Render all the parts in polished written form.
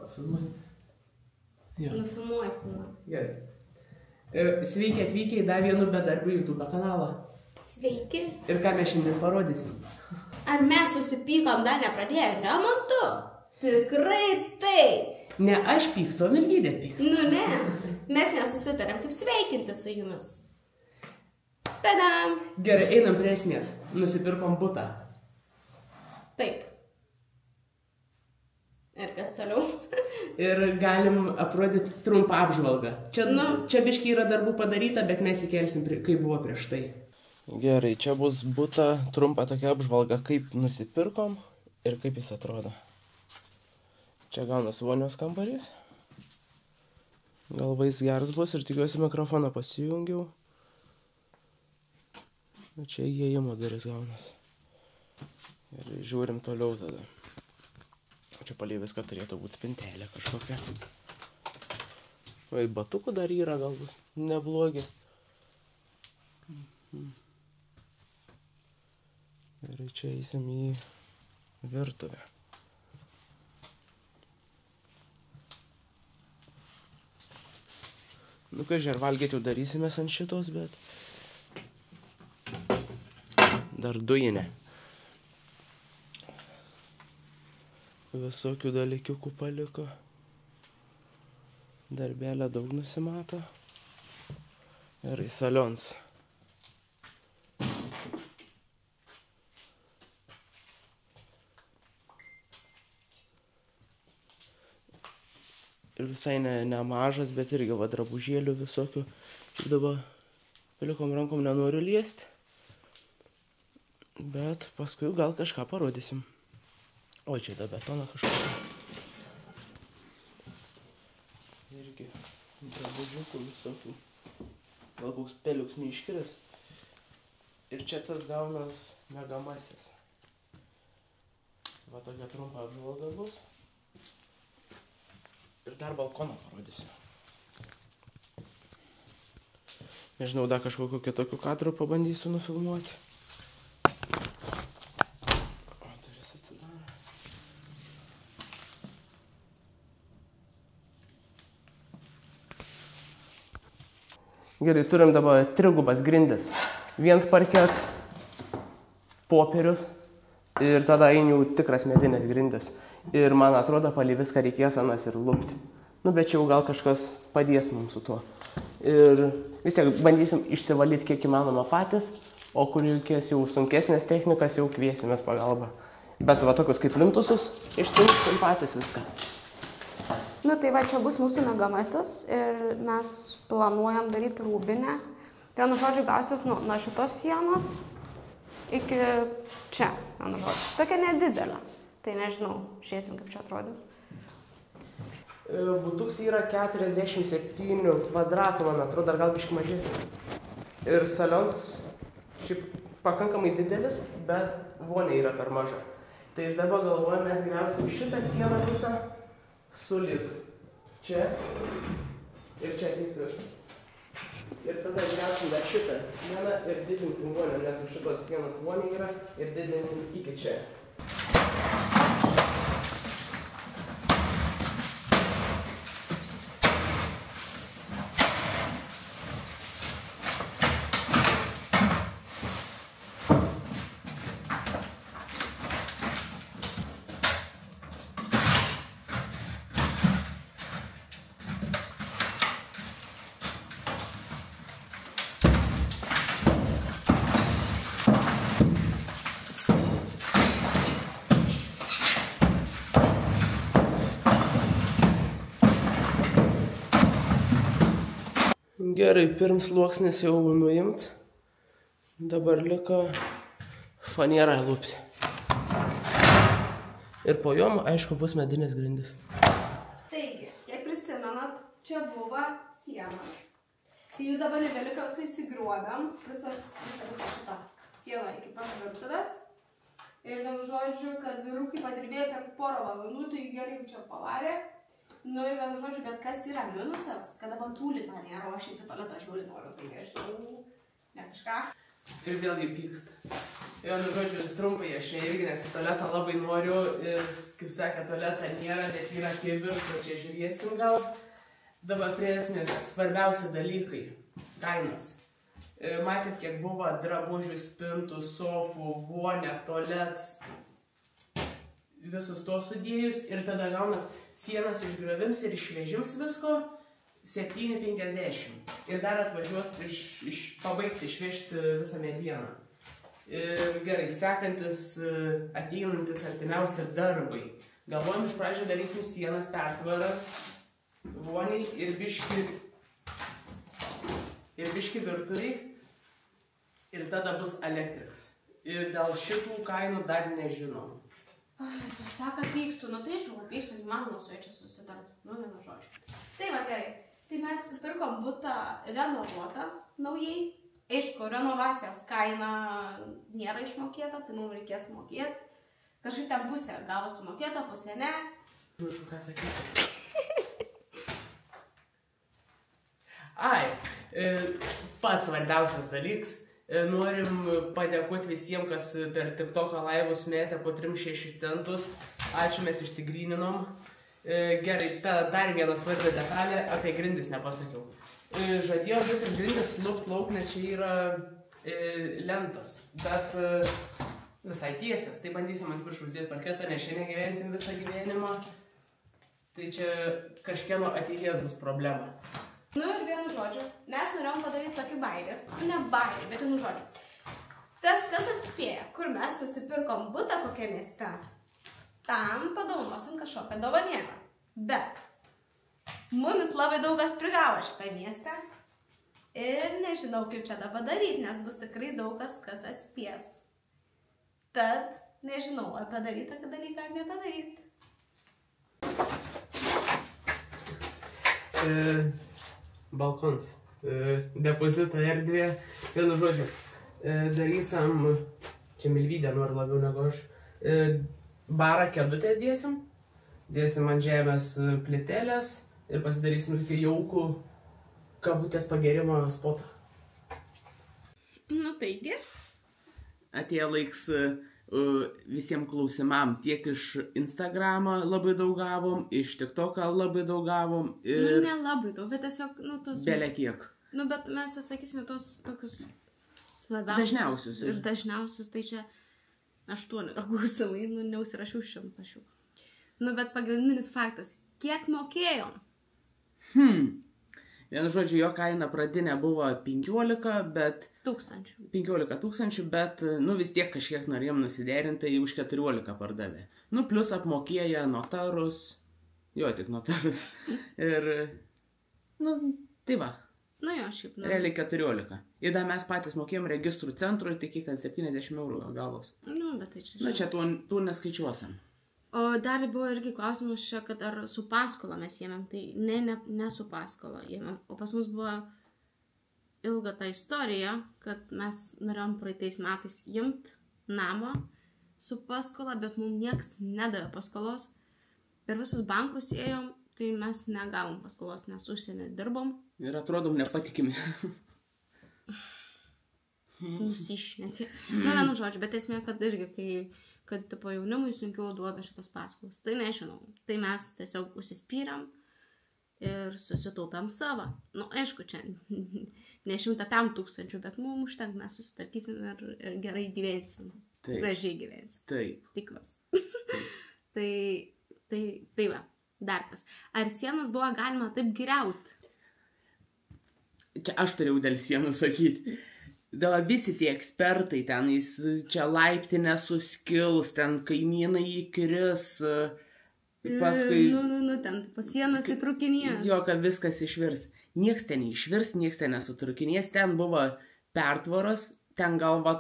Pafilmuoji? Jo. Nufilmuoji filmą. Gerai. Sveiki atvykę į dar vienų bedarbių YouTube kanalą. Sveiki. Ir ką mes šiandien parodysim? Ar mes susipykom dar nepradėję remontu? Tikrai taip. Ne aš pykstu, o Mirgydė pyksta. Nu ne, mes nesusitarėm kaip sveikinti su jumis. Tadam. Gerai, einam prie esmės. Nusipirkom butą. Taip. Ir kas toliau? Ir galim aprodyti trumpą apžvalgą. Čia biškai yra darbų padaryta, bet mes įkelsim, kaip buvo prieš tai. Gerai, čia bus buta trumpa tokia apžvalga, kaip nusipirkom ir kaip jis atrodo. Čia gaunas vonios kambarys. Galvais geras bus ir tikiuosi mikrofoną pasijungiau. Čia įėjimo duris gaunas. Ir žiūrim toliau tada. Čia palei viską turėtų būti spintelė kažkokia. Vai, batukų dar yra galbūt neblogi. Ir čia eisim į virtuvę. Nu, kažkai, ar valgyti jau darysimės ant šitos, bet dar dujinė. Visokių dalykiukų paliko. Darbelė daug nusimato. Ir į salions. Ir visai nemažas, bet irgi va drabužėlių visokių. Šiaip dabar palikom rankom nenoriu liesti. Bet paskui gal kažką parodysim. Oi, čia da betoną kažką. Irgi drabužiukų visokių. Gal koks peliuks neiškiris. Ir čia tas gaunas megamasis. Va tokia trumpa apžvalga bus. Ir dar balkoną parodysiu. Nežinau, dar kažkokiu kitokiu kadru pabandysiu nufilmuoti. Gerai, turim dabar trigubas grindis. Vienas parkets, popierius ir tada eini jau tikras medinės grindis. Ir man atrodo, palei viską reikės anas ir lupti. Nu, bet čia jau gal kažkas padės mums su tuo. Ir vis tiek bandysim išsivalyti kiek įmanoma patys, o kur reikės jau sunkesnės technikas, jau kviesimės pagalbą. Bet va tokius kaip plintusus išsiimsim patys viską. Nu tai va, čia bus mūsų megamasis ir mes planuojam daryti rūbinę. Tai vienu žodžiu gausis nuo šitos sienos iki čia, vienu žodžiu. Tokia nedidelė. Tai nežinau, žiūrėsim kaip čia atrodys. Butuks yra 47 kvadratų, man atrodo, dar gal biškai mažesnis. Ir salions šiaip pakankamai didelis, bet vonė yra per maža. Tai dabar galvojame, mes griausim šitą sieną visą sulig čia ir čia tik. Ir tada griausim dar šitą sieną ir didinsim vonę, nes už šitos sienos vonė yra ir didinsim iki čia. Gerai, pirms sluoksnis jau nuimt. Dabar liko fanierą lupti. Ir po jom, aišku, bus medinės grindis. Taigi, kiek prisimenat, čia buvo sienos. Tai jų dabar nebeliko, viską išsigriuodam. Visą šitą sieną iki pat virtuvės. Ir vienu žodžiu, kad vyrukai padirbėjo per porą valandų, tai gerai čia pavarė. Nu ir vienu žodžiu, bet kas yra minusas, kad dabar tūlina nėra, o aš į tualetą žiūrį noriu, tai nežinau, ne kažką. Ir vėl jį pyksta. Vienu žodžiu, trumpai, aš irgi nes į tualetą labai noriu ir, kaip sakė, tualetą nėra, bet yra kibir, tai čia žiūrėsim gal. Dabar prie esmės svarbiausi dalykai. Kainos. Matėt, kiek buvo drabužių, spintų, sofų, vonė, tualets. Visus tos sudėjus ir tada gaunas sienas išgriovims ir išvežims visko 7,50. Ir dar atvažiuos pabaigs išvežti visą medieną. Ir gerai, sekantis, ateinantis artimiausi darbai. Galvojam, iš pradžio darysim sienas, pertvaras, voniai ir biški virtuviai. Ir tada bus elektriks. Ir dėl šitų kainų dar nežinom. Saka, pykstu, nu tai žiūrėjau, pykstu, įmanoma su čia susitarti, nu vienu žodžiu. Tai va, gerai, tai mes pirkom butą renovuotą naujai. Aišku, renovacijos kaina nėra išmokėta, tai mums reikės mokėti. Kažkaip ten pusė gavo sumokėta, pusė ne. Nu, tu ką sakyti? Ai, pats svarbiausias dalykas. Norim padėkoti visiems, kas per TikToko laivus metė po 3-6 centus. Ačiū, mes išsigryninom. Gerai, dar vieną svarbią detalę, apie grindis nepasakiau. Žadėjau visas grindis lauk, nes čia yra lentos. Bet visai tiesias, tai bandysim ant viršų uždėti parketą, nes šiandien gyvensim visą gyvenimą. Tai čia kažkieno ateities bus problema. Nu ir vienu žodžiu, mes norėjom padaryti tokį bairį. Ne bairį, bet vienu žodžiu. Tas, kas atspėja, kur mes nusipirkom butą kokią mieste, tam padaunosim kažkokią dovanėlę. Bet mumis labai daug kas prigavo šitą miestą. Ir nežinau, kaip čia tą padaryti, nes bus tikrai daug kas atspės. Tad nežinau, ar padaryti tokį dalyką ar nepadaryti. Balkons, depozito erdvė, vienu žodžiu, darysim, čia Milvydė nori labiau negu aš, barą kėdutės dėsim ant žemės plėtelės ir pasidarysim tokį jaukų kavutės pagerimo spotą. Nu taigi. Atėjo laiks visiems klausimam, tiek iš Instagramą labai daug gavom, iš TikToką labai daug gavom ir... Nu, ne labai daug, bet tiesiog, nu, tos... Belė kiek. Nu, bet mes atsakysime tos tokius dažniausius. Ir dažniausius, tai čia 8 klausimai, nu, neusirašiau 100 šių. Nu, bet pagrindinis faktas, kiek mokėjom? Vienu žodžiu, jo kaina pradinė buvo 15, bet... 15 tūkstančių, bet, nu, vis tiek kažkiek norėjom nusiderinti, tai už 14 pardavė. Nu, plus apmokėja notarus, jo, tik notarus. Ir, nu, tai va. Nu, jo, šiaip, nu. Realiai 14. Ir dar mes patys mokėjom registrų centrui, tai kiek ten 70 eurų gavos. Nu, bet tai čia... Na, čia tų neskaičiuosim. O dar buvo irgi klausimas čia, kad ar su paskola mes ėmėm, tai ne su paskola ėmėm. O pas mus buvo ilga ta istorija, kad mes norėjom praeitais metais imt namą su paskola, bet mums nieks nedavė paskolos. Per visus bankus ėjom, tai mes negavom paskolos, nes užsienį dirbom. Ir atrodom nepatikimi. Nusišnekė. Na, vienu žodžiu, bet esmė, kad irgi, kad tipo jaunimui sunkiau duoda šitas paskolas. Tai nežinau. Tai mes tiesiog užsispyrėm ir susitaupėm savo. Nu, aišku, čia ne 100 tūkstančių, bet mums užtenk, mes susitarkysim ir gerai gyvensim. Taip. Gražiai gyvensim. Taip. Tikras. Tai va, dar kas. Ar sienas buvo galima taip griauti? Čia aš turėjau dėl sienų sakyti. Dėl visi tie ekspertai tenais, čia laiptinė suskils, ten kaimynai įkris, paskui... Nu, ten pas sienas įtrukinės. Jo, kad viskas išvirs. Nieks ten neišvirs, nieks ten nesutrukinės, ten buvo pertvaros, ten gal va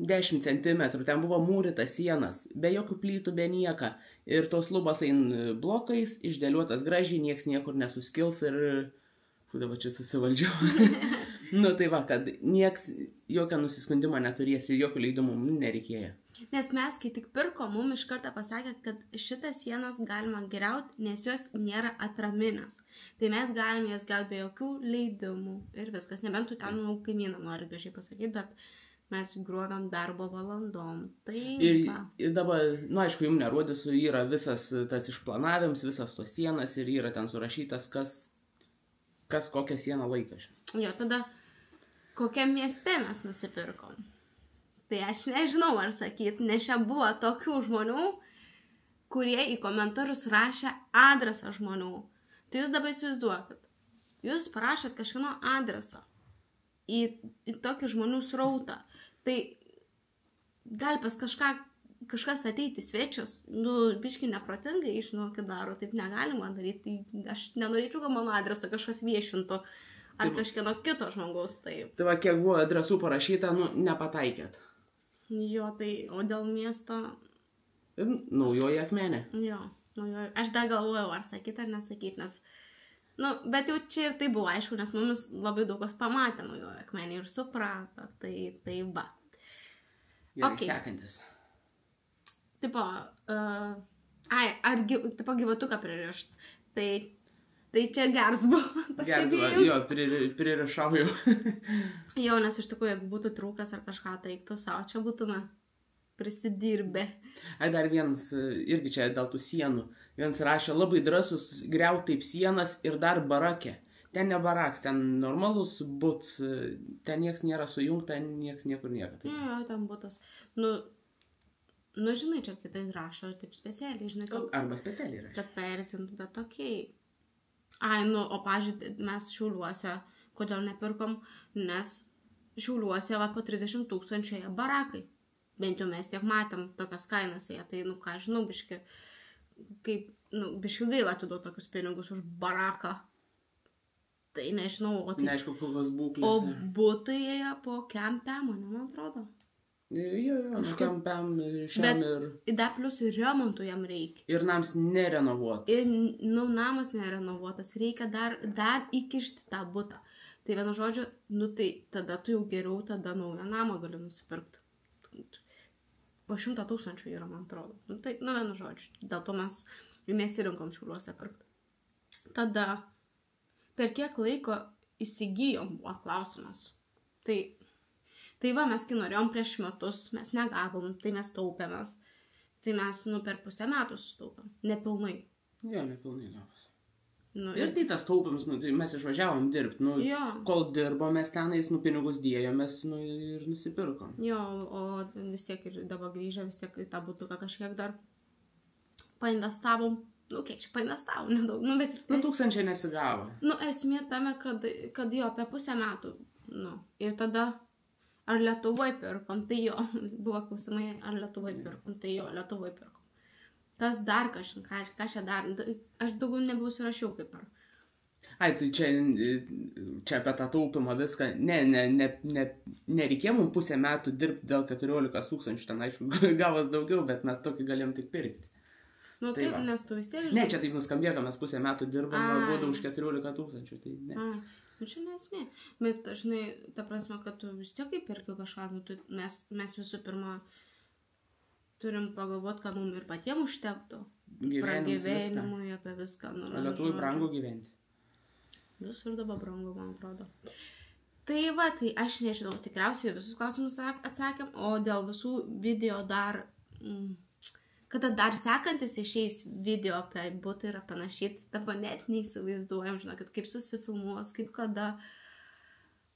10 cm, ten buvo mūrytas sienas, be jokių plytų, be nieka. Ir tos lubos ein blokais, išdėliuotas gražiai, nieks niekur nesuskils ir... Dabar čia susivaldžiau. Nu tai va, kad nieks jokio nusiskundimo neturės ir jokio leidimo nereikėjo. Nes mes, kai tik pirko, mum iš karto pasakė, kad šitas sienas galima griauti, nes jos nėra atraminės. Tai mes galime jas griauti be jokių leidimų ir viskas. Nebent tu ten, kaimyną nori gražiai pasakyti, bet mes griuodam darbo valandom. Tai ir dabar, aišku, jums nerodysiu, yra visas tas išplanavimas, visas tos sienas ir yra ten surašytas, kas kokią sieną laika. Jo, tada kokiam mieste mes nusipirkom. Tai aš nežinau, ar sakyti, nes čia buvo tokių žmonių, kurie į komentarus rašė adresą žmonių. Tai jūs dabar įsivaizduokit. Jūs parašėt kažkieno adresą į tokį žmonių srautą. Tai gali pas kažkas ateiti svečius, biškai neprotingai, žinokit, daro, taip negalima daryti. Aš nenorėčiau, kad mano adresą kažkas viešintų, ar kažkieno kito žmogaus, taip. Tai va, kiek buvo adresų parašyta, nepataikėt. Jo, tai, o dėl miesto... Naujoji Akmenė. Jo, naujoji. Aš dar galvojau, ar sakyti, ar nesakyti, nes... bet jau čia ir tai buvo aišku, nes mumis labai daug kas pamatė naujoji Akmenė ir suprato, tai va. Gerai, sekantis. Tipo, tipo gyvatuką pririšt, tai čia gers buvo. Gers buvo, jo, pririšau jau. Jo, nes iš tikrųjų, jeigu būtų trūkas ar kažką taiktų savo, čia būtume prisidirbę. Dar vienas, irgi čia dėl tų sienų, vienas rašė labai drąsus griaut taip sienas ir dar barake. Ten ne baraks, ten normalus buts, ten nieks nėra sujungta, nieks niekur nėra. Jo, ten butas. Nu, žinai, čia kitai rašo, taip specialiai, žinai, kad... Arba specialiai rašo. Kad persint, bet okei. O pažiūrėjau, mes Šiauliuose, kodėl nepirkom, nes Šiauliuose va po 30 000 barakai. Bent jau mes tiek matėm tokias kainas, tai, ką žinau, biški gaila atiduoti tokius pinigus už baraką. Tai nežinau, neaišku, kokios būklės. O butai po kempiam, man atrodo. Jo, kempiam, šiam ir... Bet dar plus remontų jam reikia. Ir namas nerenovuotas. Ir, namas nerenovuotas, reikia dar įkišti tą butą. Tai vienu žodžiu, tai tada tu jau geriau tada naują namą gali nusipirkti. Po 100 000 yra, man atrodo. Tai, vienu žodžiu, dėl to mes įrinkom Šiauliuose pirkti. Tada, per kiek laiko įsigijom, buvo klausimas. Tai va, mes kai norėjom prieš metus, mes negavom, tai mes taupėmės. Tai mes, per pusę metų sutaupėm. Nepilnai. Jo, nepilnai gavos. Ir tai tas taupiams, tai mes išvažiavom dirbti. Kol dirbom, mes tenais, pinigus dėjomės, ir nusipirkom. Jo, o vis tiek ir dabar grįžę, vis tiek tą butuką kažkiek dar painvestavom. Kiek čia painvestavom, nedaug. Bet jis... 1000 nesigavo. Esmė tame, kad jo, apie pusę metų. Ir tada, ar Lietuvoj pirkom, tai jo, buvo klausimai, ar Lietuvoj pirkom, tai jo, Lietuvoj pirkom. Kas dar kažin, ką čia dar, aš daugiau nebeužsirašiau kaip ar. Tai čia apie tą taupimą viską, nereikėjo mums pusę metų dirbti dėl 14 000, ten aišku, gavas daugiau, bet mes tokį galėjom tik pirkti. Taip, nes tu vis tiek žinai. Ne, čia taip nuskambėjo, kad mes pusę metų dirbom, būdų už 14 000, tai ne. Čia nesmė, bet žinai, ta prasme, kad tu vis tiek perki kažką, mes visų pirma turim pagalvoti, kad mums ir patiems užtektų. Pragyvenimui apie viską. Lietuvai brangu gyventi. Visur dabar brangu, man atrodo. Tai va, tai aš nežinau, tikriausiai visus klausimus atsakėm, o dėl visų video dar, kada dar sekantis išeis video apie butą ir panašiai, dabar net neįsivaizduojam, žinokit, kaip susifilmuos, kaip kada.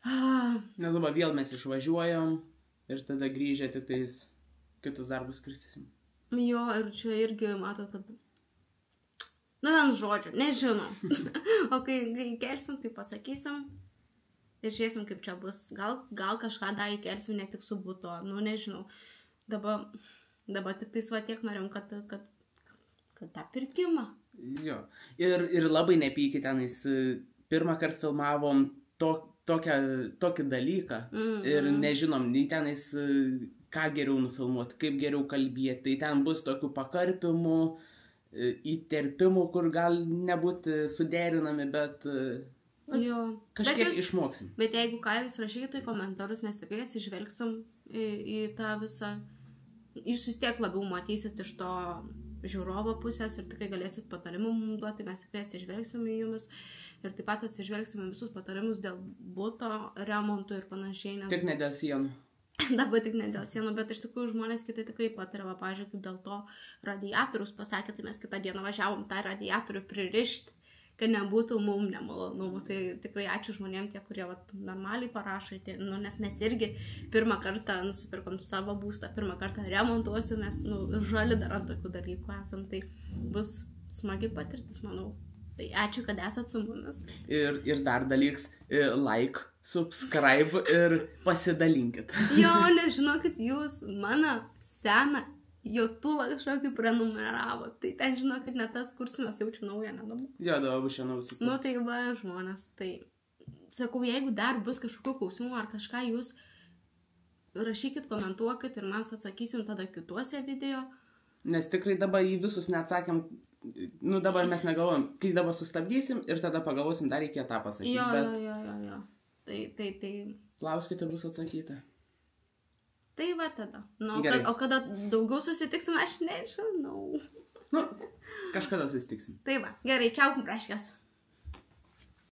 Nes dabar vėl mes išvažiuojam ir tada grįžę tik tais kitus darbus skristysim. Jo, ir čia irgi matot, kad... Vienu žodžiu, nežinau. O kai kelsim, tai pasakysim ir žiūrėsim, kaip čia bus. Gal kažką dar įkelsim, ne tik su buto, nežinau. Dabar tik tais va tiek norim, kad tą pirkimą. Jo, ir labai nepykit tenais. Pirmą kartą filmavom tokį dalyką ir nežinom, nei tenais ką geriau nufilmuoti, kaip geriau kalbėti. Tai ten bus tokių pakarpimų, įterpimų, kur gal nebūti suderinami, bet kažkiek išmoksim. Bet jeigu ką jūs rašytų į komentarus, mes tikrai atsižvelgsim į tą visą jūs vis tiek labiau matysit iš to žiūrovo pusės ir tikrai galėsit patarimų mums duoti, mes tikrai atsižvelgsime į jumis ir taip pat atsižvelgsime visus patarimus dėl buto remontų ir panašiai. Nes... Tik ne dėl sienų. Dabar tik ne dėl sienų, bet iš tikrųjų žmonės kitai tikrai patarė, pavyzdžiui, kaip dėl to radiatorius pasakė, tai mes kitą dieną važiavom tą radiatorių pririšti, kad nebūtų mum nemalonumų. Tai tikrai ačiū žmonėm tie, kurie normaliai parašo, nes mes irgi pirmą kartą nusipirkom savo būstą, pirmą kartą remontuosiu, mes žali dar ant tokių dalykų esam, tai bus smagi patirtis, manau. Tai ačiū, kad esat su mumis. Ir dar dalyks, like, subscribe ir pasidalinkit. Jo, nes žinokit, jūs mano seną YouTube'ą kažkokį prenumeravo. Tai ten žinokit, net tas kursimas jaučiu naują, nedabar. Jo, dabar bus šiandien visi. Nu, tai va, žmonės, tai sakau, jeigu dar bus kažkokių klausimų ar kažką, jūs rašykit, komentuokit ir mes atsakysim tada kituose video. Nes tikrai dabar į visus neatsakėm, dabar mes negalvojam, kai dabar sustabdysim ir tada pagalvosim, dar reikia tą pasakyti. Jo. Tai. Klauskite, bus atsakyta. Tai va tada. O kada daugiau susitiksim, aš nežinau. Kažkada susitiksim. Tai va, gerai, čiau, praškės.